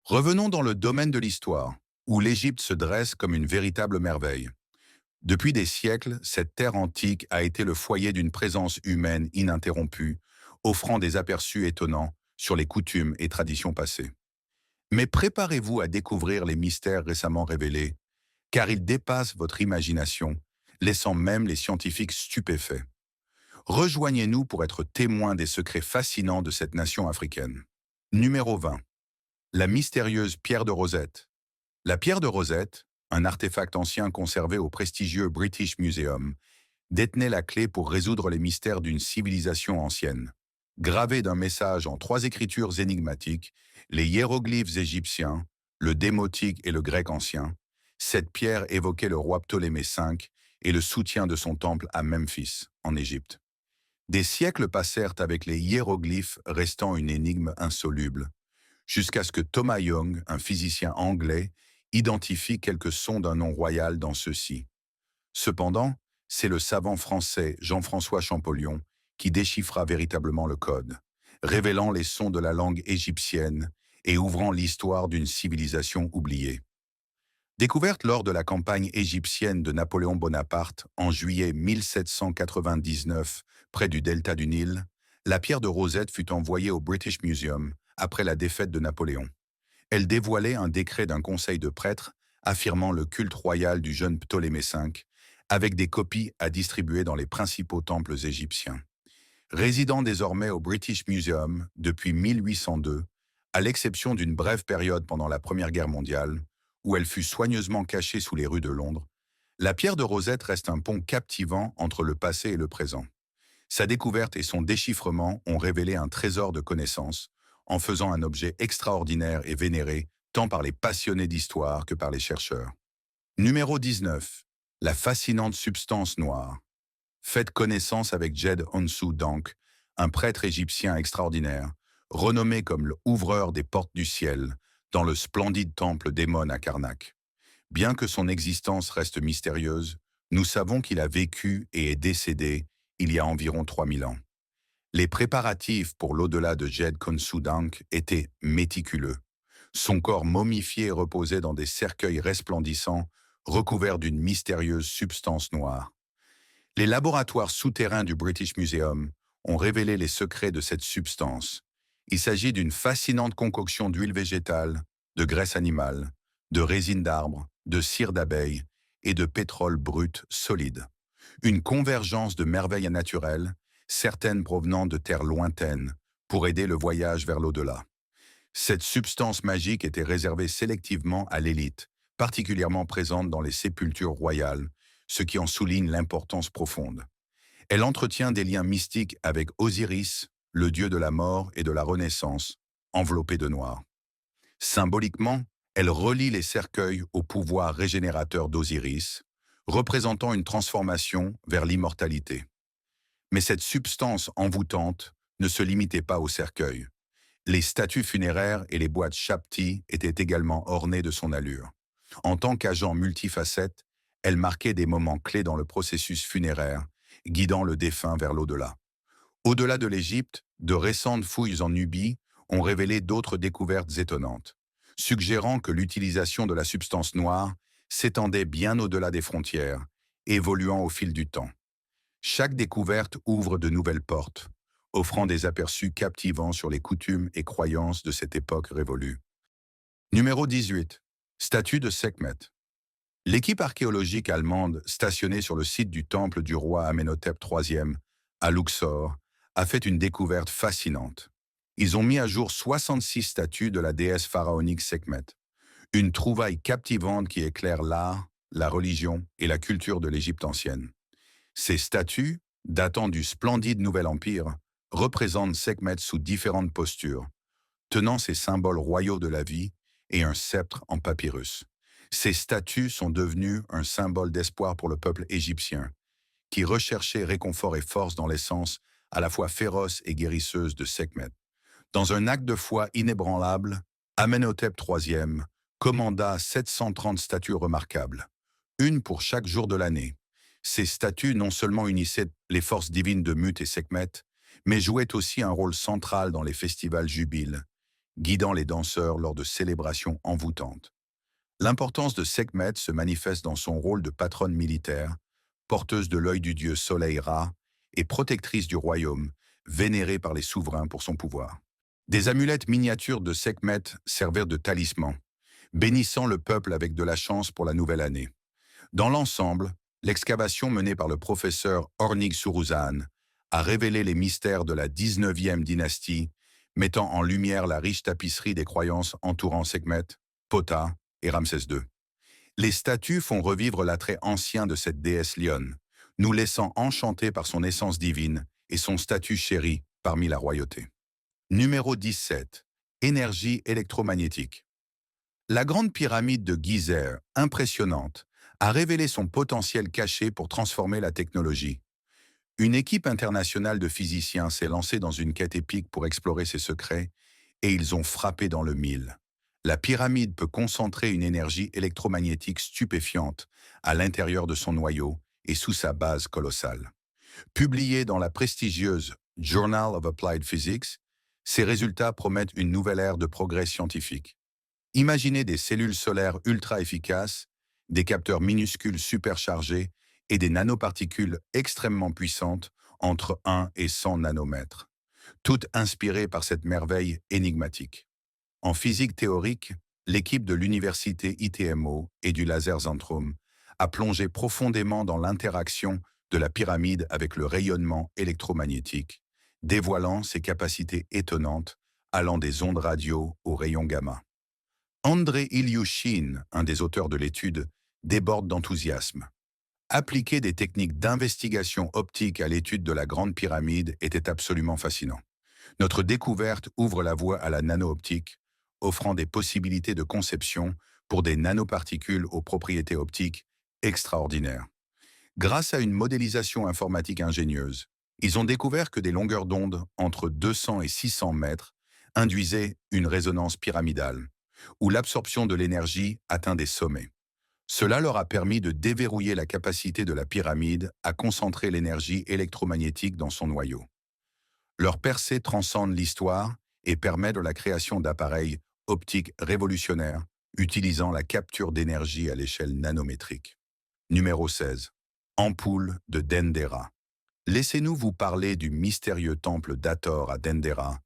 Revenons dans le domaine de l'histoire, où l'Égypte se dresse comme une véritable merveille. Depuis des siècles, cette terre antique a été le foyer d'une présence humaine ininterrompue, offrant des aperçus étonnants sur les coutumes et traditions passées. Mais préparez-vous à découvrir les mystères récemment révélés, car ils dépassent votre imagination, laissant même les scientifiques stupéfaits. Rejoignez-nous pour être témoins des secrets fascinants de cette nation africaine. Numéro 20. La mystérieuse pierre de Rosette. La pierre de Rosette, un artefact ancien conservé au prestigieux British Museum, détenait la clé pour résoudre les mystères d'une civilisation ancienne. Gravée d'un message en trois écritures énigmatiques, les hiéroglyphes égyptiens, le démotique et le grec ancien, cette pierre évoquait le roi Ptolémée V et le soutien de son temple à Memphis, en Égypte. Des siècles passèrent avec les hiéroglyphes restant une énigme insoluble, jusqu'à ce que Thomas Young, un physicien anglais, identifie quelques sons d'un nom royal dans ceux-ci. Cependant, c'est le savant français Jean-François Champollion qui déchiffra véritablement le code, révélant les sons de la langue égyptienne et ouvrant l'histoire d'une civilisation oubliée. Découverte lors de la campagne égyptienne de Napoléon Bonaparte en juillet 1799 près du delta du Nil, la pierre de Rosette fut envoyée au British Museum après la défaite de Napoléon. Elle dévoilait un décret d'un conseil de prêtres affirmant le culte royal du jeune Ptolémée V, avec des copies à distribuer dans les principaux temples égyptiens. Résidant désormais au British Museum depuis 1802, à l'exception d'une brève période pendant la Première Guerre mondiale, où elle fut soigneusement cachée sous les rues de Londres, la pierre de Rosette reste un pont captivant entre le passé et le présent. Sa découverte et son déchiffrement ont révélé un trésor de connaissances, en faisant un objet extraordinaire et vénéré tant par les passionnés d'histoire que par les chercheurs. Numéro 19. La fascinante substance noire. Faites connaissance avec Jed Onsu Dank, un prêtre égyptien extraordinaire, renommé comme le ouvreur des portes du ciel, dans le splendide temple d'Amon à Karnak. Bien que son existence reste mystérieuse, nous savons qu'il a vécu et est décédé il y a environ 3000 ans. Les préparatifs pour l'au-delà de Jed Onsu Dank étaient méticuleux. Son corps momifié reposait dans des cercueils resplendissants, recouverts d'une mystérieuse substance noire. Les laboratoires souterrains du British Museum ont révélé les secrets de cette substance. Il s'agit d'une fascinante concoction d'huile végétale, de graisse animale, de résine d'arbre, de cire d'abeille et de pétrole brut solide. Une convergence de merveilles naturelles, certaines provenant de terres lointaines, pour aider le voyage vers l'au-delà. Cette substance magique était réservée sélectivement à l'élite, particulièrement présente dans les sépultures royales, ce qui en souligne l'importance profonde. Elle entretient des liens mystiques avec Osiris, le dieu de la mort et de la renaissance, enveloppé de noir. Symboliquement, elle relie les cercueils au pouvoir régénérateur d'Osiris, représentant une transformation vers l'immortalité. Mais cette substance envoûtante ne se limitait pas aux cercueils. Les statues funéraires et les boîtes Chapti étaient également ornées de son allure. En tant qu'agent multifacette, elle marquait des moments clés dans le processus funéraire, guidant le défunt vers l'au-delà. Au-delà de l'Égypte, de récentes fouilles en Nubie ont révélé d'autres découvertes étonnantes, suggérant que l'utilisation de la substance noire s'étendait bien au-delà des frontières, évoluant au fil du temps. Chaque découverte ouvre de nouvelles portes, offrant des aperçus captivants sur les coutumes et croyances de cette époque révolue. Numéro 18. Statue de Sekhmet. L'équipe archéologique allemande stationnée sur le site du temple du roi Amenhotep III à Luxor a fait une découverte fascinante. Ils ont mis à jour 66 statues de la déesse pharaonique Sekhmet, une trouvaille captivante qui éclaire l'art, la religion et la culture de l'Égypte ancienne. Ces statues, datant du splendide Nouvel Empire, représentent Sekhmet sous différentes postures, tenant ses symboles royaux de la vie et un sceptre en papyrus. Ces statues sont devenues un symbole d'espoir pour le peuple égyptien, qui recherchait réconfort et force dans l'essence à la fois féroce et guérisseuse de Sekhmet. Dans un acte de foi inébranlable, Amenhotep III commanda 730 statues remarquables, une pour chaque jour de l'année. Ces statues non seulement unissaient les forces divines de Mut et Sekhmet, mais jouaient aussi un rôle central dans les festivals jubiles, guidant les danseurs lors de célébrations envoûtantes. L'importance de Sekhmet se manifeste dans son rôle de patronne militaire, porteuse de l'œil du dieu Soleil Ra et protectrice du royaume, vénérée par les souverains pour son pouvoir. Des amulettes miniatures de Sekhmet servirent de talismans, bénissant le peuple avec de la chance pour la nouvelle année. Dans l'ensemble, l'excavation menée par le professeur Ornig Suruzan a révélé les mystères de la 19e dynastie, mettant en lumière la riche tapisserie des croyances entourant Sekhmet, Ptah et Ramsès II. Les statues font revivre l'attrait ancien de cette déesse lionne, nous laissant enchantés par son essence divine et son statut chéri parmi la royauté. Numéro 17. Énergie électromagnétique. La grande pyramide de Gizeh, impressionnante, a révélé son potentiel caché pour transformer la technologie. Une équipe internationale de physiciens s'est lancée dans une quête épique pour explorer ses secrets, et ils ont frappé dans le mille. La pyramide peut concentrer une énergie électromagnétique stupéfiante à l'intérieur de son noyau et sous sa base colossale. Publiée dans la prestigieuse Journal of Applied Physics, ces résultats promettent une nouvelle ère de progrès scientifique. Imaginez des cellules solaires ultra efficaces, des capteurs minuscules superchargés et des nanoparticules extrêmement puissantes entre 1 et 100 nanomètres, toutes inspirées par cette merveille énigmatique. En physique théorique, l'équipe de l'université ITMO et du Laser Zentrum a plongé profondément dans l'interaction de la pyramide avec le rayonnement électromagnétique, dévoilant ses capacités étonnantes allant des ondes radio aux rayons gamma. Andrei Ilyushin, un des auteurs de l'étude, déborde d'enthousiasme. Appliquer des techniques d'investigation optique à l'étude de la Grande Pyramide était absolument fascinant. Notre découverte ouvre la voie à la nano-optique, offrant des possibilités de conception pour des nanoparticules aux propriétés optiques extraordinaires. Grâce à une modélisation informatique ingénieuse, ils ont découvert que des longueurs d'onde entre 200 et 600 mètres induisaient une résonance pyramidale, où l'absorption de l'énergie atteint des sommets. Cela leur a permis de déverrouiller la capacité de la pyramide à concentrer l'énergie électromagnétique dans son noyau. Leur percée transcende l'histoire et permet de la création d'appareils optiques révolutionnaires utilisant la capture d'énergie à l'échelle nanométrique. Numéro 16. Ampoule de Dendera. Laissez-nous vous parler du mystérieux temple d'Hathor à Dendera,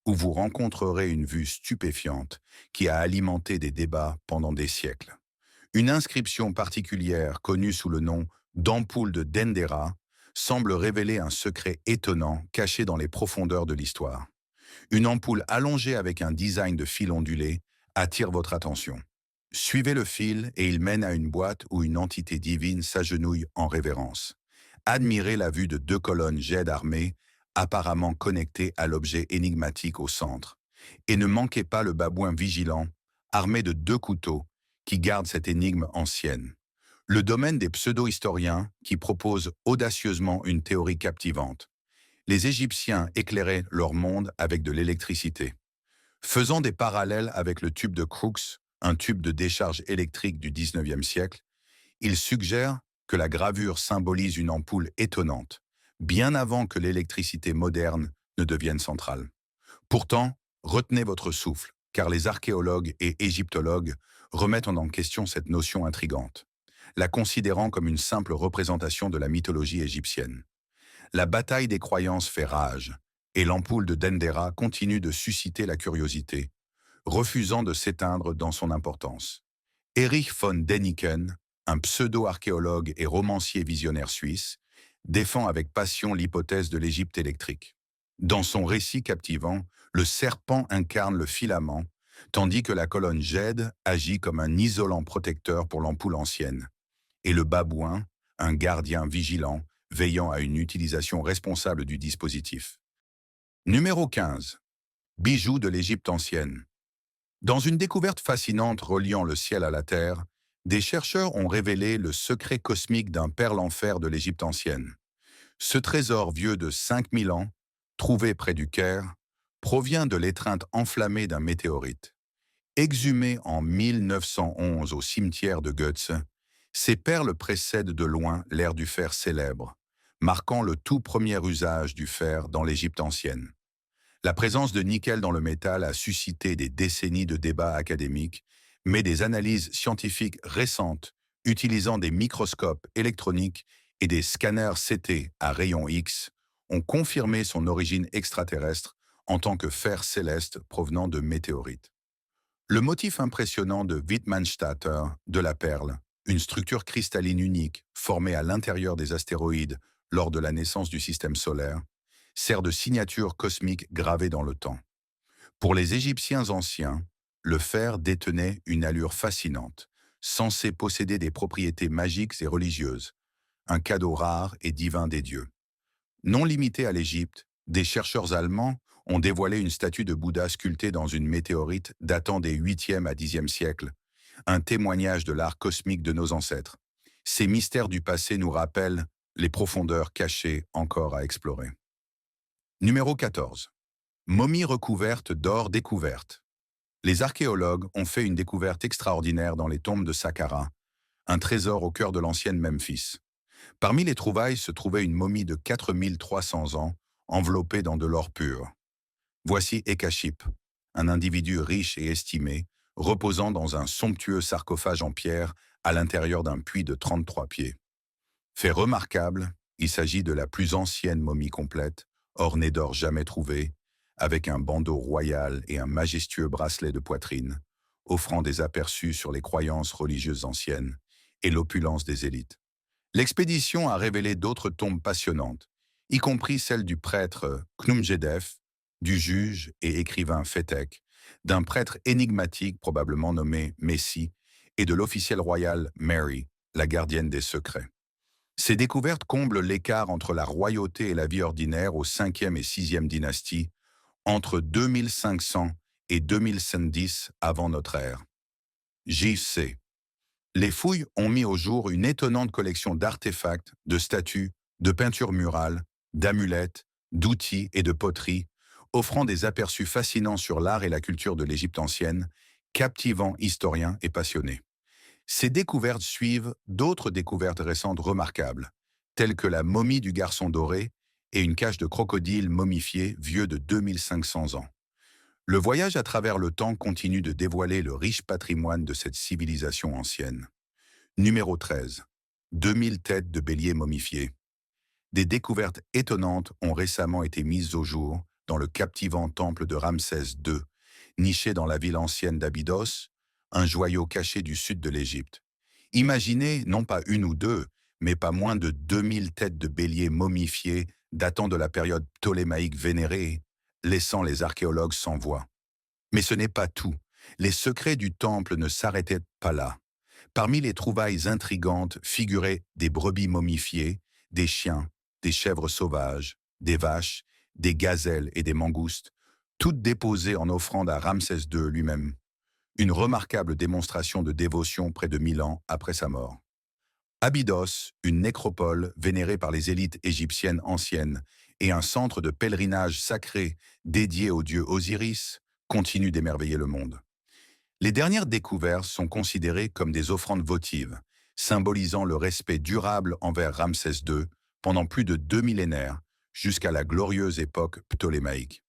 où vous rencontrerez une vue stupéfiante qui a alimenté des débats pendant des siècles. Une inscription particulière connue sous le nom d'ampoule de Dendera semble révéler un secret étonnant caché dans les profondeurs de l'histoire. Une ampoule allongée avec un design de fil ondulé attire votre attention. Suivez le fil et il mène à une boîte où une entité divine s'agenouille en révérence. Admirez la vue de 2 colonnes jade armées, apparemment connectées à l'objet énigmatique au centre. Et ne manquez pas le babouin vigilant, armé de 2 couteaux, qui garde cette énigme ancienne. Le domaine des pseudo-historiens qui proposent audacieusement une théorie captivante. Les Égyptiens éclairaient leur monde avec de l'électricité. Faisant des parallèles avec le tube de Crookes, un tube de décharge électrique du 19e siècle, ils suggèrent que la gravure symbolise une ampoule étonnante, bien avant que l'électricité moderne ne devienne centrale. Pourtant, retenez votre souffle, car les archéologues et égyptologues remettent en question cette notion intrigante, la considérant comme une simple représentation de la mythologie égyptienne. La bataille des croyances fait rage, et l'ampoule de Dendera continue de susciter la curiosité, refusant de s'éteindre dans son importance. Erich von Däniken, un pseudo-archéologue et romancier visionnaire suisse, défend avec passion l'hypothèse de l'Égypte électrique. Dans son récit captivant, le serpent incarne le filament, tandis que la colonne jade agit comme un isolant protecteur pour l'ampoule ancienne, et le babouin, un gardien vigilant, veillant à une utilisation responsable du dispositif. Numéro 15. Bijoux de l'Égypte ancienne. Dans une découverte fascinante reliant le ciel à la terre, des chercheurs ont révélé le secret cosmique d'un perle en fer de l'Égypte ancienne. Ce trésor vieux de 5000 ans, trouvé près du Caire, provient de l'étreinte enflammée d'un météorite. Exhumé en 1911 au cimetière de Götze, ces perles précèdent de loin l'ère du fer célèbre, marquant le tout premier usage du fer dans l'Égypte ancienne. La présence de nickel dans le métal a suscité des décennies de débats académiques, mais des analyses scientifiques récentes utilisant des microscopes électroniques et des scanners CT à rayons X ont confirmé son origine extraterrestre en tant que fer céleste provenant de météorites. Le motif impressionnant de Wittmannstatter, de la perle, une structure cristalline unique formée à l'intérieur des astéroïdes lors de la naissance du système solaire, sert de signature cosmique gravée dans le temps. Pour les Égyptiens anciens, le fer détenait une allure fascinante, censé posséder des propriétés magiques et religieuses, un cadeau rare et divin des dieux. Non limité à l'Égypte, des chercheurs allemands ont dévoilé une statue de Bouddha sculptée dans une météorite datant des 8e à 10e siècles, un témoignage de l'art cosmique de nos ancêtres. Ces mystères du passé nous rappellent les profondeurs cachées encore à explorer. Numéro 14. Momie recouverte d'or découverte. Les archéologues ont fait une découverte extraordinaire dans les tombes de Saqqara, un trésor au cœur de l'ancienne Memphis. Parmi les trouvailles se trouvait une momie de 4300 ans, enveloppée dans de l'or pur. Voici Ekaship, un individu riche et estimé, reposant dans un somptueux sarcophage en pierre à l'intérieur d'un puits de 33 pieds. Fait remarquable, il s'agit de la plus ancienne momie complète, ornée d'or jamais trouvée, avec un bandeau royal et un majestueux bracelet de poitrine, offrant des aperçus sur les croyances religieuses anciennes et l'opulence des élites. L'expédition a révélé d'autres tombes passionnantes, y compris celle du prêtre Knumjedef, du juge et écrivain Fetek, d'un prêtre énigmatique probablement nommé Messi, et de l'officielle royale Mary, la gardienne des secrets. Ces découvertes comblent l'écart entre la royauté et la vie ordinaire aux 5e et 6e dynasties, entre 2500 et 2010 avant notre ère. J.C. Les fouilles ont mis au jour une étonnante collection d'artefacts, de statues, de peintures murales, d'amulettes, d'outils et de poteries, offrant des aperçus fascinants sur l'art et la culture de l'Égypte ancienne, captivant historiens et passionnés. Ces découvertes suivent d'autres découvertes récentes remarquables, telles que la momie du garçon doré et une cage de crocodile momifié vieux de 2500 ans. Le voyage à travers le temps continue de dévoiler le riche patrimoine de cette civilisation ancienne. Numéro 13. 2000 têtes de béliers momifiées. Des découvertes étonnantes ont récemment été mises au jour dans le captivant temple de Ramsès II, niché dans la ville ancienne d'Abydos, un joyau caché du sud de l'Égypte. Imaginez non pas une ou deux, mais pas moins de 2000 têtes de béliers momifiées datant de la période ptolémaïque vénérée, laissant les archéologues sans voix. Mais ce n'est pas tout. Les secrets du temple ne s'arrêtaient pas là. Parmi les trouvailles intrigantes figuraient des brebis momifiées, des chiens, des chèvres sauvages, des vaches, des gazelles et des mangoustes, toutes déposées en offrande à Ramsès II lui-même. Une remarquable démonstration de dévotion près de 1000 ans après sa mort. Abydos, une nécropole vénérée par les élites égyptiennes anciennes et un centre de pèlerinage sacré dédié au dieu Osiris, continue d'émerveiller le monde. Les dernières découvertes sont considérées comme des offrandes votives, symbolisant le respect durable envers Ramsès II pendant plus de 2 millénaires, jusqu'à la glorieuse époque ptolémaïque.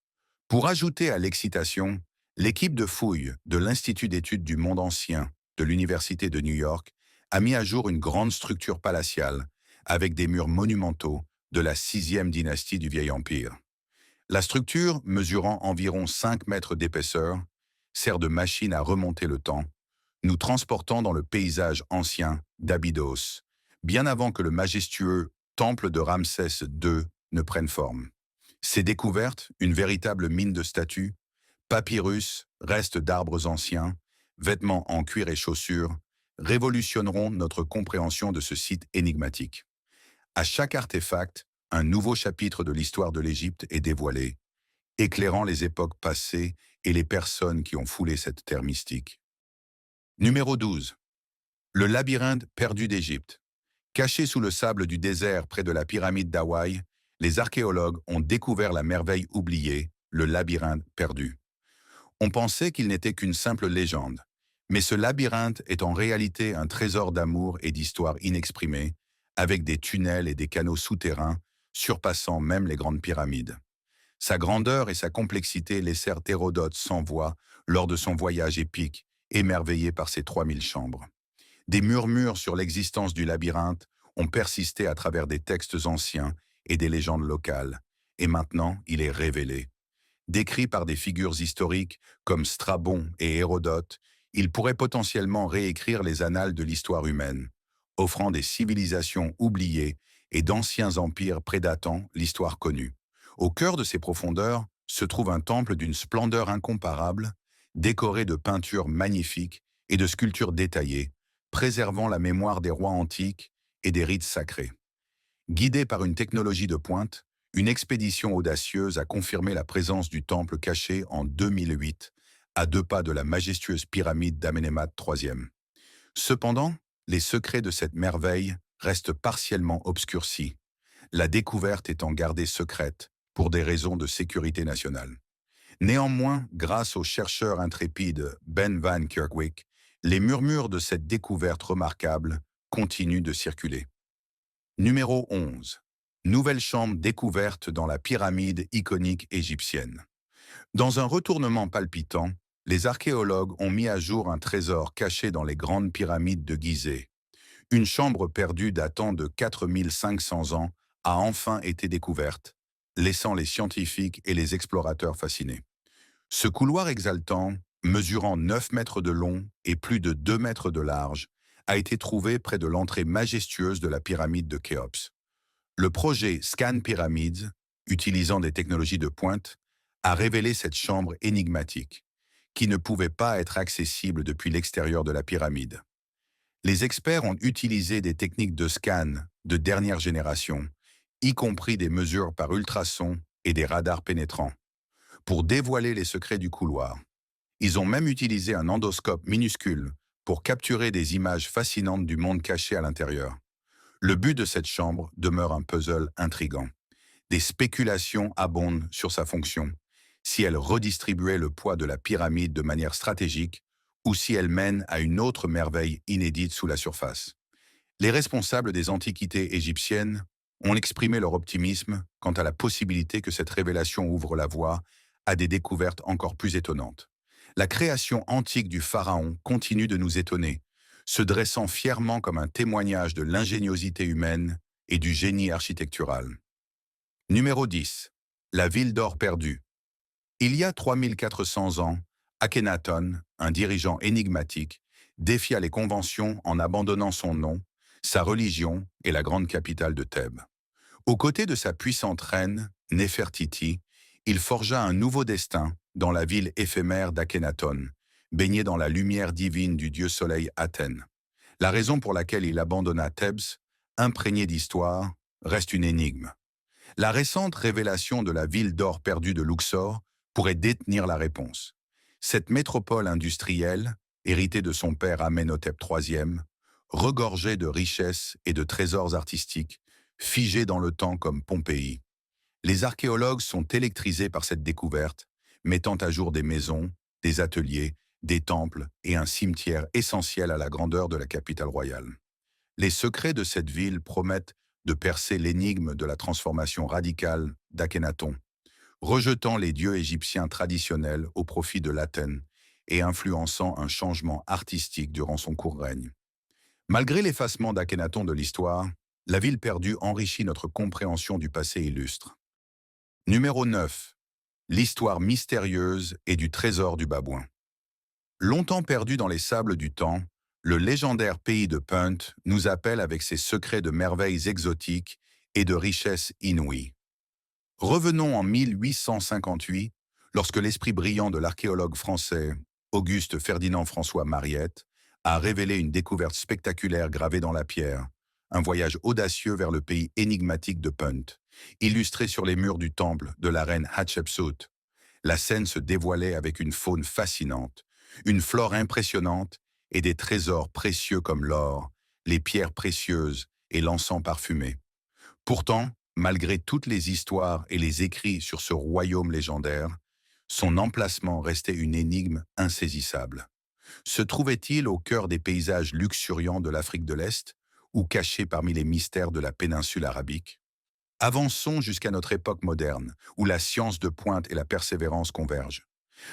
Pour ajouter à l'excitation, l'équipe de fouilles de l'Institut d'études du monde ancien de l'Université de New York a mis à jour une grande structure palatiale avec des murs monumentaux de la 6e dynastie du Vieil Empire. La structure, mesurant environ 5 mètres d'épaisseur, sert de machine à remonter le temps, nous transportant dans le paysage ancien d'Abydos, bien avant que le majestueux temple de Ramsès II ne prenne forme. Ces découvertes, une véritable mine de statues, papyrus, restes d'arbres anciens, vêtements en cuir et chaussures, révolutionneront notre compréhension de ce site énigmatique. À chaque artefact, un nouveau chapitre de l'histoire de l'Égypte est dévoilé, éclairant les époques passées et les personnes qui ont foulé cette terre mystique. Numéro 12. Le labyrinthe perdu d'Égypte. Caché sous le sable du désert près de la pyramide d'Hawaï, les archéologues ont découvert la merveille oubliée, le labyrinthe perdu. On pensait qu'il n'était qu'une simple légende, mais ce labyrinthe est en réalité un trésor d'amour et d'histoire inexprimée, avec des tunnels et des canaux souterrains, surpassant même les grandes pyramides. Sa grandeur et sa complexité laissèrent Hérodote sans voix lors de son voyage épique, émerveillé par ses 3000 chambres. Des murmures sur l'existence du labyrinthe ont persisté à travers des textes anciens et des légendes locales, et maintenant il est révélé. Décrit par des figures historiques comme Strabon et Hérodote, il pourrait potentiellement réécrire les annales de l'histoire humaine, offrant des civilisations oubliées et d'anciens empires prédatant l'histoire connue. Au cœur de ces profondeurs se trouve un temple d'une splendeur incomparable, décoré de peintures magnifiques et de sculptures détaillées, préservant la mémoire des rois antiques et des rites sacrés. Guidé par une technologie de pointe, une expédition audacieuse a confirmé la présence du temple caché en 2008, à 2 pas de la majestueuse pyramide d'Amenemhat III. Cependant, les secrets de cette merveille restent partiellement obscurcis, la découverte étant gardée secrète pour des raisons de sécurité nationale. Néanmoins, grâce au chercheur intrépide Ben Van Kerkwyk, les murmures de cette découverte remarquable continuent de circuler. Numéro 11. Nouvelle chambre découverte dans la pyramide iconique égyptienne. Dans un retournement palpitant, les archéologues ont mis à jour un trésor caché dans les grandes pyramides de Gizeh. Une chambre perdue datant de 4500 ans a enfin été découverte, laissant les scientifiques et les explorateurs fascinés. Ce couloir exaltant, mesurant 9 mètres de long et plus de 2 mètres de large, a été trouvé près de l'entrée majestueuse de la pyramide de Khéops. Le projet Scan Pyramids, utilisant des technologies de pointe, a révélé cette chambre énigmatique, qui ne pouvait pas être accessible depuis l'extérieur de la pyramide. Les experts ont utilisé des techniques de scan de dernière génération, y compris des mesures par ultrasons et des radars pénétrants, pour dévoiler les secrets du couloir. Ils ont même utilisé un endoscope minuscule pour capturer des images fascinantes du monde caché à l'intérieur. Le but de cette chambre demeure un puzzle intrigant. Des spéculations abondent sur sa fonction, si elle redistribuait le poids de la pyramide de manière stratégique ou si elle mène à une autre merveille inédite sous la surface. Les responsables des antiquités égyptiennes ont exprimé leur optimisme quant à la possibilité que cette révélation ouvre la voie à des découvertes encore plus étonnantes. La création antique du pharaon continue de nous étonner, se dressant fièrement comme un témoignage de l'ingéniosité humaine et du génie architectural. Numéro 10. La ville d'or perdue. Il y a 3400 ans, Akhenaton, un dirigeant énigmatique, défia les conventions en abandonnant son nom, sa religion et la grande capitale de Thèbes. Aux côtés de sa puissante reine, Néfertiti, il forgea un nouveau destin dans la ville éphémère d'Akhenaton, baignée dans la lumière divine du dieu soleil Athènes. La raison pour laquelle il abandonna Thèbes, imprégnée d'histoire, reste une énigme. La récente révélation de la ville d'or perdue de Luxor pourrait détenir la réponse. Cette métropole industrielle, héritée de son père Amenhotep III, regorgeait de richesses et de trésors artistiques, figés dans le temps comme Pompéi. Les archéologues sont électrisés par cette découverte, mettant à jour des maisons, des ateliers, des temples et un cimetière essentiel à la grandeur de la capitale royale. Les secrets de cette ville promettent de percer l'énigme de la transformation radicale d'Akhénaton, rejetant les dieux égyptiens traditionnels au profit de l'Athènes et influençant un changement artistique durant son court règne. Malgré l'effacement d'Akhénaton de l'histoire, la ville perdue enrichit notre compréhension du passé illustre. Numéro 9. L'histoire mystérieuse et du trésor du babouin. Longtemps perdu dans les sables du temps, le légendaire pays de Punt nous appelle avec ses secrets de merveilles exotiques et de richesses inouïes. Revenons en 1858, lorsque l'esprit brillant de l'archéologue français Auguste Ferdinand François Mariette a révélé une découverte spectaculaire gravée dans la pierre, un voyage audacieux vers le pays énigmatique de Punt, illustré sur les murs du temple de la reine Hatshepsut. La scène se dévoilait avec une faune fascinante, une flore impressionnante et des trésors précieux comme l'or, les pierres précieuses et l'encens parfumé. Pourtant, malgré toutes les histoires et les écrits sur ce royaume légendaire, son emplacement restait une énigme insaisissable. Se trouvait-il au cœur des paysages luxuriants de l'Afrique de l'Est ou caché parmi les mystères de la péninsule arabique? Avançons jusqu'à notre époque moderne, où la science de pointe et la persévérance convergent.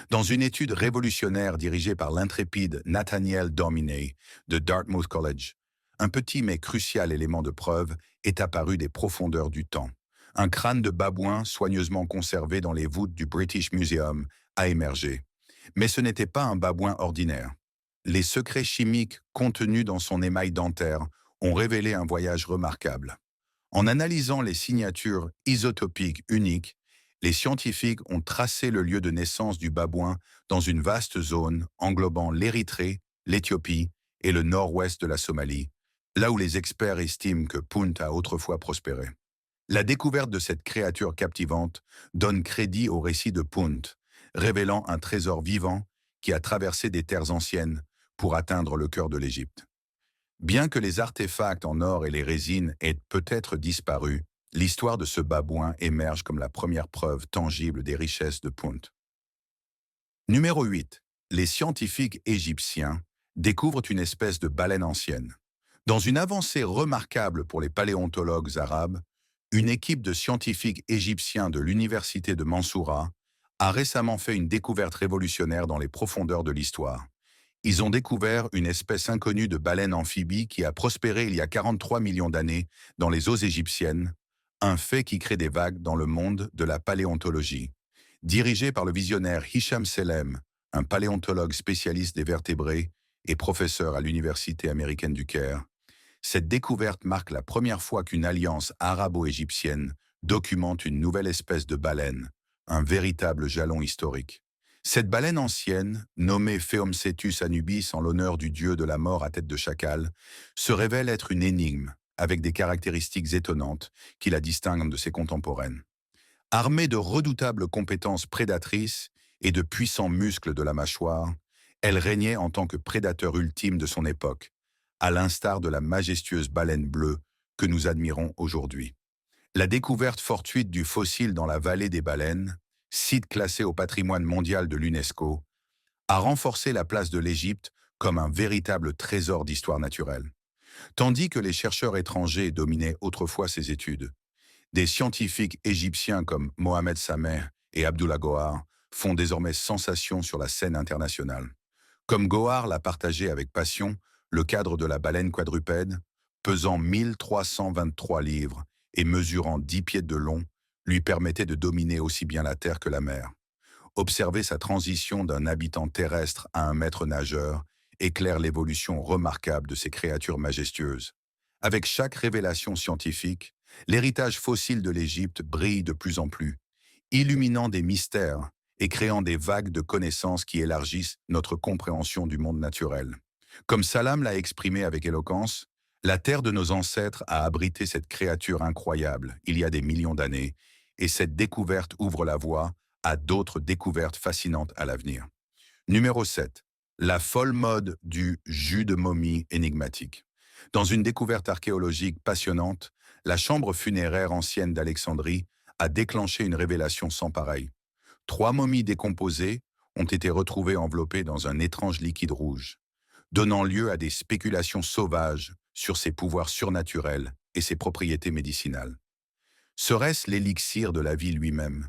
Dans une étude révolutionnaire dirigée par l'intrépide Nathaniel Domine de Dartmouth College, un petit mais crucial élément de preuve est apparu des profondeurs du temps. Un crâne de babouin soigneusement conservé dans les voûtes du British Museum a émergé. Mais ce n'était pas un babouin ordinaire. Les secrets chimiques contenus dans son émail dentaire ont révélé un voyage remarquable. En analysant les signatures isotopiques uniques, les scientifiques ont tracé le lieu de naissance du babouin dans une vaste zone englobant l'Érythrée, l'Éthiopie et le nord-ouest de la Somalie, là où les experts estiment que Punt a autrefois prospéré. La découverte de cette créature captivante donne crédit au récit de Punt, révélant un trésor vivant qui a traversé des terres anciennes pour atteindre le cœur de l'Égypte. Bien que les artefacts en or et les résines aient peut-être disparu, l'histoire de ce babouin émerge comme la première preuve tangible des richesses de Punt. Numéro 8. Les scientifiques égyptiens découvrent une espèce de baleine ancienne. Dans une avancée remarquable pour les paléontologues arabes, une équipe de scientifiques égyptiens de l'université de Mansoura a récemment fait une découverte révolutionnaire dans les profondeurs de l'histoire. Ils ont découvert une espèce inconnue de baleine amphibie qui a prospéré il y a 43 millions d'années dans les eaux égyptiennes, un fait qui crée des vagues dans le monde de la paléontologie. Dirigé par le visionnaire Hicham Selem, un paléontologue spécialiste des vertébrés et professeur à l'Université américaine du Caire, cette découverte marque la première fois qu'une alliance arabo-égyptienne documente une nouvelle espèce de baleine, un véritable jalon historique. Cette baleine ancienne, nommée Pheomcetus anubis en l'honneur du dieu de la mort à tête de chacal, se révèle être une énigme avec des caractéristiques étonnantes qui la distinguent de ses contemporaines. Armée de redoutables compétences prédatrices et de puissants muscles de la mâchoire, elle régnait en tant que prédateur ultime de son époque, à l'instar de la majestueuse baleine bleue que nous admirons aujourd'hui. La découverte fortuite du fossile dans la vallée des baleines, site classé au patrimoine mondial de l'UNESCO, a renforcé la place de l'Égypte comme un véritable trésor d'histoire naturelle. Tandis que les chercheurs étrangers dominaient autrefois ces études, des scientifiques égyptiens comme Mohamed Sameh et Abdullah Gohar font désormais sensation sur la scène internationale. Comme Gohar l'a partagé avec passion, le cadre de la baleine quadrupède, pesant 1323 livres et mesurant 10 pieds de long, lui permettait de dominer aussi bien la terre que la mer. Observer sa transition d'un habitant terrestre à un maître nageur éclaire l'évolution remarquable de ces créatures majestueuses. Avec chaque révélation scientifique, l'héritage fossile de l'Égypte brille de plus en plus, illuminant des mystères et créant des vagues de connaissances qui élargissent notre compréhension du monde naturel. Comme Salam l'a exprimé avec éloquence, la terre de nos ancêtres a abrité cette créature incroyable il y a des millions d'années, et cette découverte ouvre la voie à d'autres découvertes fascinantes à l'avenir. Numéro 7. La folle mode du jus de momie énigmatique. Dans une découverte archéologique passionnante, la chambre funéraire ancienne d'Alexandrie a déclenché une révélation sans pareille. 3 momies décomposées ont été retrouvées enveloppées dans un étrange liquide rouge, donnant lieu à des spéculations sauvages sur ses pouvoirs surnaturels et ses propriétés médicinales. Serait-ce l'élixir de la vie lui-même,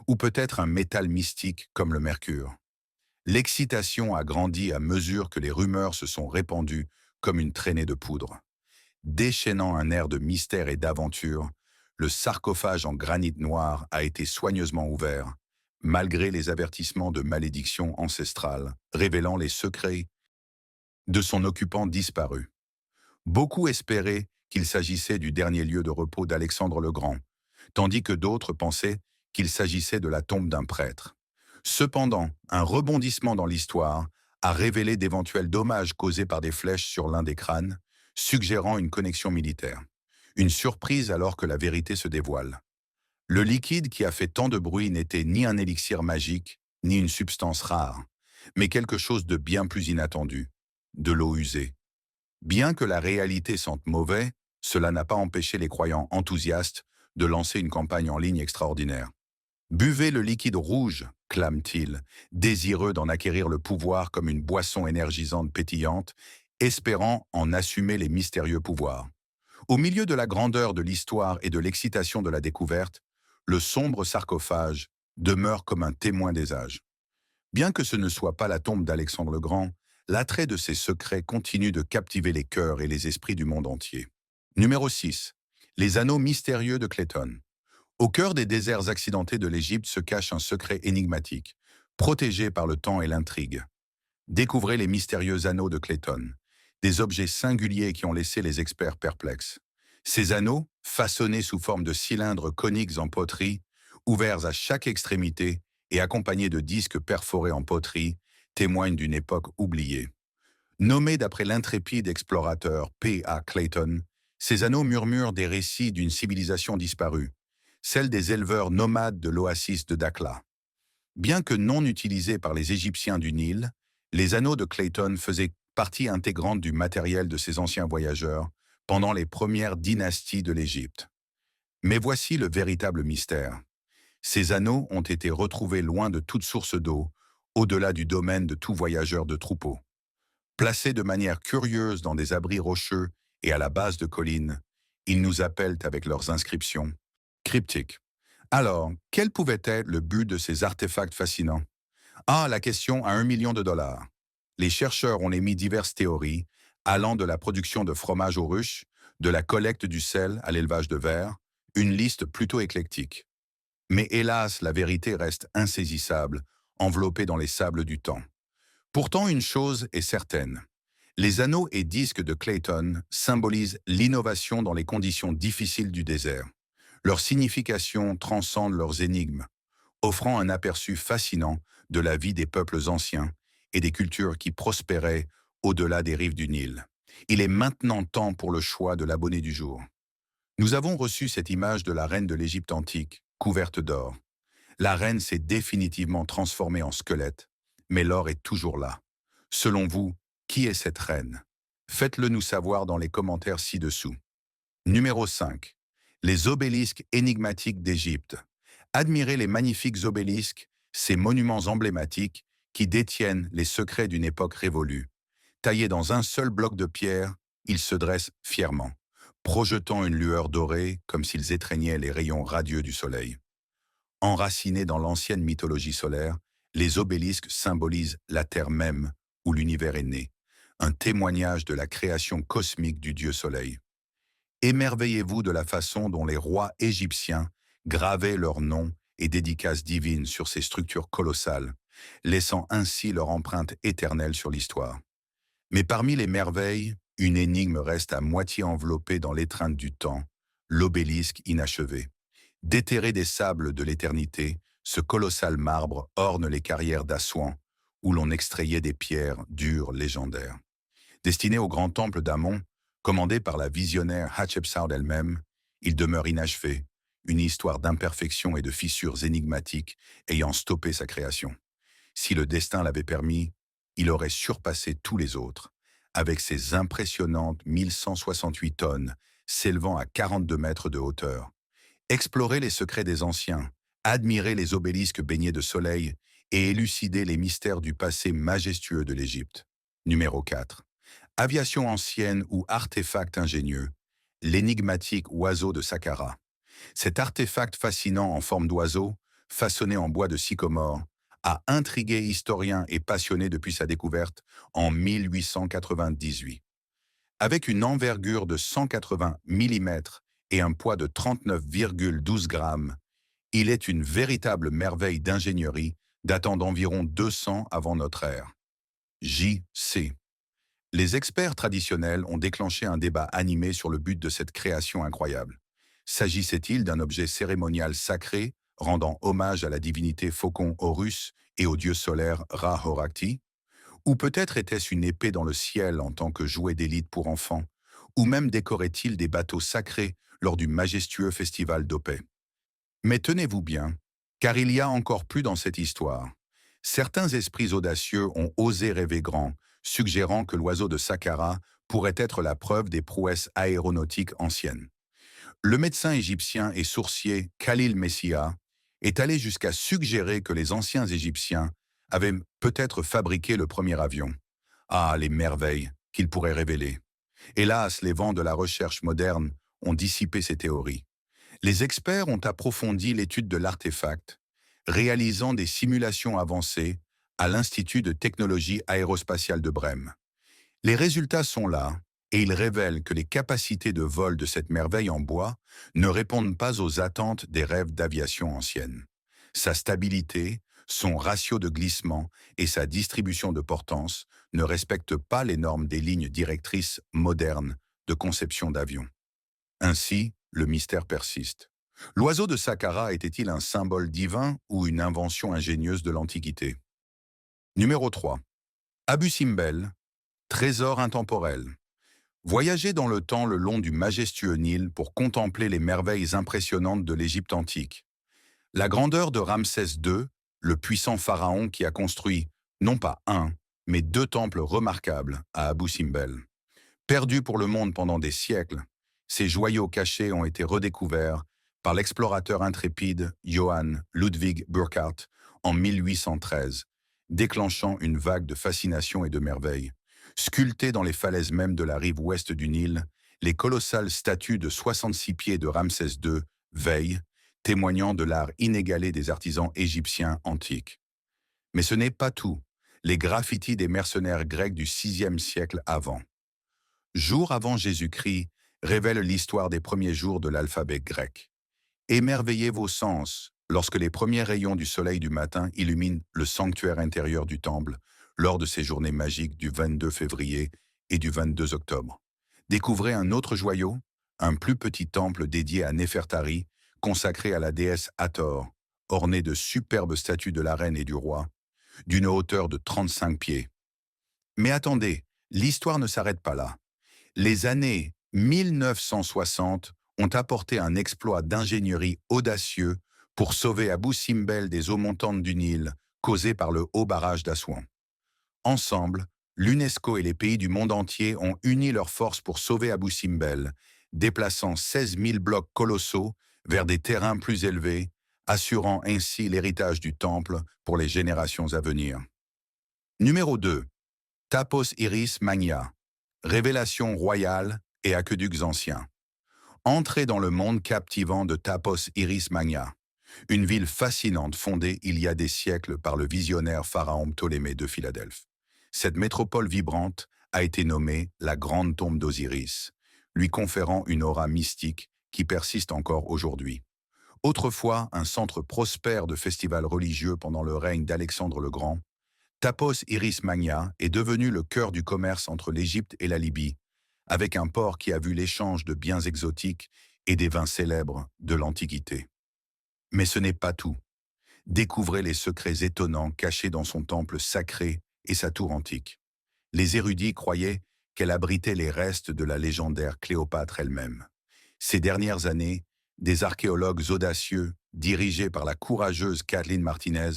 ou peut-être un métal mystique comme le mercure? L'excitation a grandi à mesure que les rumeurs se sont répandues comme une traînée de poudre. Déchaînant un air de mystère et d'aventure, le sarcophage en granit noir a été soigneusement ouvert, malgré les avertissements de malédiction ancestrale, révélant les secrets de son occupant disparu. Beaucoup espéraient qu'il s'agissait du dernier lieu de repos d'Alexandre le Grand, tandis que d'autres pensaient qu'il s'agissait de la tombe d'un prêtre. Cependant, un rebondissement dans l'histoire a révélé d'éventuels dommages causés par des flèches sur l'un des crânes, suggérant une connexion militaire. Une surprise alors que la vérité se dévoile. Le liquide qui a fait tant de bruit n'était ni un élixir magique, ni une substance rare, mais quelque chose de bien plus inattendu, de l'eau usée. Bien que la réalité sente mauvais, cela n'a pas empêché les croyants enthousiastes de lancer une campagne en ligne extraordinaire. Buvez le liquide rouge, clament-ils, désireux d'en acquérir le pouvoir comme une boisson énergisante pétillante, espérant en assumer les mystérieux pouvoirs. Au milieu de la grandeur de l'histoire et de l'excitation de la découverte, le sombre sarcophage demeure comme un témoin des âges. Bien que ce ne soit pas la tombe d'Alexandre le Grand, l'attrait de ses secrets continue de captiver les cœurs et les esprits du monde entier. Numéro 6. Les anneaux mystérieux de Clayton. Au cœur des déserts accidentés de l'Égypte se cache un secret énigmatique, protégé par le temps et l'intrigue. Découvrez les mystérieux anneaux de Clayton, des objets singuliers qui ont laissé les experts perplexes. Ces anneaux, façonnés sous forme de cylindres coniques en poterie, ouverts à chaque extrémité et accompagnés de disques perforés en poterie, témoignent d'une époque oubliée. Nommés d'après l'intrépide explorateur P. A. Clayton, ces anneaux murmurent des récits d'une civilisation disparue, celle des éleveurs nomades de l'oasis de Dakhla. Bien que non utilisés par les Égyptiens du Nil, les anneaux de Clayton faisaient partie intégrante du matériel de ces anciens voyageurs pendant les premières dynasties de l'Égypte. Mais voici le véritable mystère. Ces anneaux ont été retrouvés loin de toute source d'eau, au-delà du domaine de tout voyageur de troupeau. Placés de manière curieuse dans des abris rocheux et à la base de collines, ils nous appellent avec leurs inscriptions cryptiques. Alors, quel pouvait être le but de ces artefacts fascinants? Ah, la question à 1 million de dollars. Les chercheurs ont émis diverses théories, allant de la production de fromage aux ruches, de la collecte du sel à l'élevage de vers, une liste plutôt éclectique. Mais hélas, la vérité reste insaisissable, enveloppée dans les sables du temps. Pourtant, une chose est certaine. Les anneaux et disques de Clayton symbolisent l'innovation dans les conditions difficiles du désert. Leur signification transcende leurs énigmes, offrant un aperçu fascinant de la vie des peuples anciens et des cultures qui prospéraient au-delà des rives du Nil. Il est maintenant temps pour le choix de l'abonné du jour. Nous avons reçu cette image de la reine de l'Égypte antique, couverte d'or. La reine s'est définitivement transformée en squelette, mais l'or est toujours là. Selon vous, qui est cette reine? Faites-le nous savoir dans les commentaires ci-dessous. Numéro 5. Les obélisques énigmatiques d'Égypte. Admirez les magnifiques obélisques, ces monuments emblématiques qui détiennent les secrets d'une époque révolue. Taillés dans un seul bloc de pierre, ils se dressent fièrement, projetant une lueur dorée comme s'ils étreignaient les rayons radieux du soleil. Enracinés dans l'ancienne mythologie solaire, les obélisques symbolisent la terre même où l'univers est né, un témoignage de la création cosmique du dieu soleil. Émerveillez-vous de la façon dont les rois égyptiens gravaient leurs noms et dédicaces divines sur ces structures colossales, laissant ainsi leur empreinte éternelle sur l'histoire. Mais parmi les merveilles, une énigme reste à moitié enveloppée dans l'étreinte du temps, l'obélisque inachevé. Déterré des sables de l'éternité, ce colossal marbre orne les carrières d'Assouan, où l'on extrayait des pierres dures légendaires. Destiné au grand temple d'Amon, commandé par la visionnaire Hatshepsut elle-même, il demeure inachevé, une histoire d'imperfections et de fissures énigmatiques ayant stoppé sa création. Si le destin l'avait permis, il aurait surpassé tous les autres, avec ses impressionnantes 1168 tonnes, s'élevant à 42 mètres de hauteur. Explorer les secrets des anciens, admirer les obélisques baignés de soleil et élucider les mystères du passé majestueux de l'Égypte. Numéro 4. Aviation ancienne ou artefact ingénieux. L'énigmatique oiseau de Saqqara. Cet artefact fascinant en forme d'oiseau, façonné en bois de sycomore, a intrigué historiens et passionnés depuis sa découverte en 1898. Avec une envergure de 180 mm et un poids de 39,12 grammes, il est une véritable merveille d'ingénierie datant d'environ 200 avant notre ère. J.C. Les experts traditionnels ont déclenché un débat animé sur le but de cette création incroyable. S'agissait-il d'un objet cérémonial sacré, rendant hommage à la divinité Faucon Horus et au dieu solaire Ra-Horakhti? Ou peut-être était-ce une épée dans le ciel en tant que jouet d'élite pour enfants? Ou même décorait-il des bateaux sacrés lors du majestueux festival d'Opet? Mais tenez-vous bien, car il y a encore plus dans cette histoire. Certains esprits audacieux ont osé rêver grand, suggérant que l'oiseau de Saqqara pourrait être la preuve des prouesses aéronautiques anciennes. Le médecin égyptien et sourcier Khalil Messia est allé jusqu'à suggérer que les anciens Égyptiens avaient peut-être fabriqué le premier avion. Ah, les merveilles qu'il pourrait révéler. Hélas, les vents de la recherche moderne ont dissipé ces théories. Les experts ont approfondi l'étude de l'artefact, réalisant des simulations avancées à l'Institut de technologie aérospatiale de Brême. Les résultats sont là, et ils révèlent que les capacités de vol de cette merveille en bois ne répondent pas aux attentes des rêves d'aviation ancienne. Sa stabilité, son ratio de glissement et sa distribution de portance ne respectent pas les normes des lignes directrices modernes de conception d'avion. Ainsi, le mystère persiste. L'oiseau de Saqqara était-il un symbole divin ou une invention ingénieuse de l'Antiquité? Numéro 3. Abu Simbel, trésor intemporel. Voyager dans le temps le long du majestueux Nil pour contempler les merveilles impressionnantes de l'Égypte antique. La grandeur de Ramsès II, le puissant pharaon qui a construit non pas un, mais deux temples remarquables à Abu Simbel. Perdus pour le monde pendant des siècles, ces joyaux cachés ont été redécouverts par l'explorateur intrépide Johann Ludwig Burckhardt en 1813, déclenchant une vague de fascination et de merveille. Sculptées dans les falaises mêmes de la rive ouest du Nil, les colossales statues de 66 pieds de Ramsès II veillent, témoignant de l'art inégalé des artisans égyptiens antiques. Mais ce n'est pas tout. Les graffitis des mercenaires grecs du VIe siècle avant. Jour avant Jésus-Christ, révèle l'histoire des premiers jours de l'alphabet grec. Émerveillez vos sens lorsque les premiers rayons du soleil du matin illuminent le sanctuaire intérieur du temple lors de ces journées magiques du 22 février et du 22 octobre. Découvrez un autre joyau, un plus petit temple dédié à Néfertari, consacré à la déesse Hathor, orné de superbes statues de la reine et du roi, d'une hauteur de 35 pieds. Mais attendez, l'histoire ne s'arrête pas là. Les années 1960 ont apporté un exploit d'ingénierie audacieux pour sauver Abu Simbel des eaux montantes du Nil causées par le haut barrage d'Assouan. Ensemble, l'UNESCO et les pays du monde entier ont uni leurs forces pour sauver Abu Simbel, déplaçant 16 000 blocs colossaux vers des terrains plus élevés, assurant ainsi l'héritage du temple pour les générations à venir. Numéro 2. Tapos Iris Magna. Révélation royale et aqueducs anciens. Entrez dans le monde captivant de Tapos Iris Magna, une ville fascinante fondée il y a des siècles par le visionnaire pharaon Ptolémée de Philadelphie. Cette métropole vibrante a été nommée la Grande Tombe d'Osiris, lui conférant une aura mystique qui persiste encore aujourd'hui. Autrefois un centre prospère de festivals religieux pendant le règne d'Alexandre le Grand, Tapos Iris Magna est devenu le cœur du commerce entre l'Égypte et la Libye, avec un port qui a vu l'échange de biens exotiques et des vins célèbres de l'Antiquité. Mais ce n'est pas tout. Découvrez les secrets étonnants cachés dans son temple sacré et sa tour antique. Les érudits croyaient qu'elle abritait les restes de la légendaire Cléopâtre elle-même. Ces dernières années, des archéologues audacieux, dirigés par la courageuse Kathleen Martinez,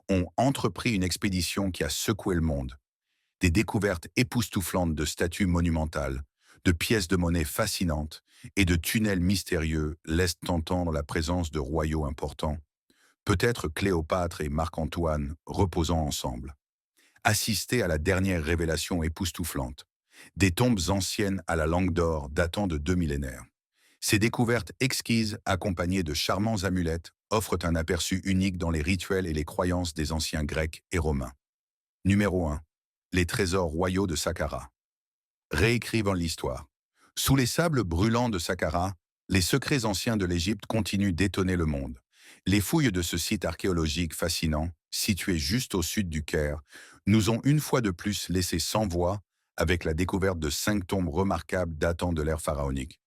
ont entrepris une expédition qui a secoué le monde. Des découvertes époustouflantes de statues monumentales, de pièces de monnaie fascinantes et de tunnels mystérieux laissent entendre la présence de royaux importants, peut-être Cléopâtre et Marc-Antoine reposant ensemble. Assistez à la dernière révélation époustouflante, des tombes anciennes à la langue d'or datant de 2 millénaires. Ces découvertes exquises, accompagnées de charmants amulettes, offrent un aperçu unique dans les rituels et les croyances des anciens Grecs et Romains. Numéro 1. Les trésors royaux de Saqqara. Réécrivant l'histoire. Sous les sables brûlants de Saqqara, les secrets anciens de l'Égypte continuent d'étonner le monde. Les fouilles de ce site archéologique fascinant, situé juste au sud du Caire, nous ont une fois de plus laissé sans voix avec la découverte de 5 tombes remarquables datant de l'ère pharaonique.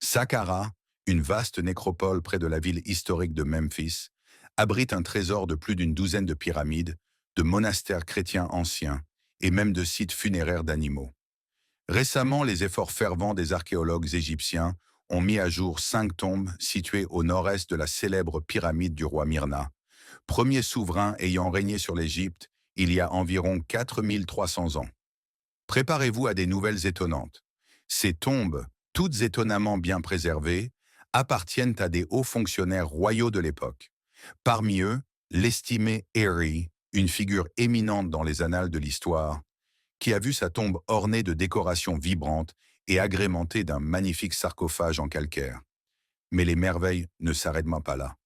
Saqqara, une vaste nécropole près de la ville historique de Memphis, abrite un trésor de plus d'une douzaine de pyramides, de monastères chrétiens anciens et même de sites funéraires d'animaux. Récemment, les efforts fervents des archéologues égyptiens ont mis à jour 5 tombes situées au nord-est de la célèbre pyramide du roi Myrna, premier souverain ayant régné sur l'Égypte il y a environ 4300 ans. Préparez-vous à des nouvelles étonnantes. Ces tombes, toutes étonnamment bien préservées, appartiennent à des hauts fonctionnaires royaux de l'époque. Parmi eux, l'estimé Eri, une figure éminente dans les annales de l'histoire, qui a vu sa tombe ornée de décorations vibrantes et agrémentée d'un magnifique sarcophage en calcaire. Mais les merveilles ne s'arrêtent pas là.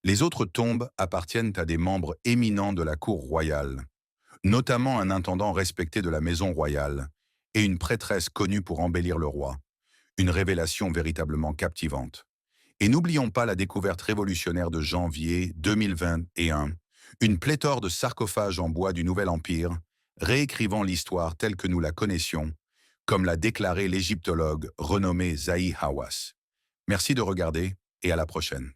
Les autres tombes appartiennent à des membres éminents de la cour royale, notamment un intendant respecté de la maison royale et une prêtresse connue pour embellir le roi. Une révélation véritablement captivante. Et n'oublions pas la découverte révolutionnaire de janvier 2021, une pléthore de sarcophages en bois du Nouvel Empire, réécrivant l'histoire telle que nous la connaissions, comme l'a déclaré l'égyptologue renommé Zahi Hawass. Merci de regarder et à la prochaine.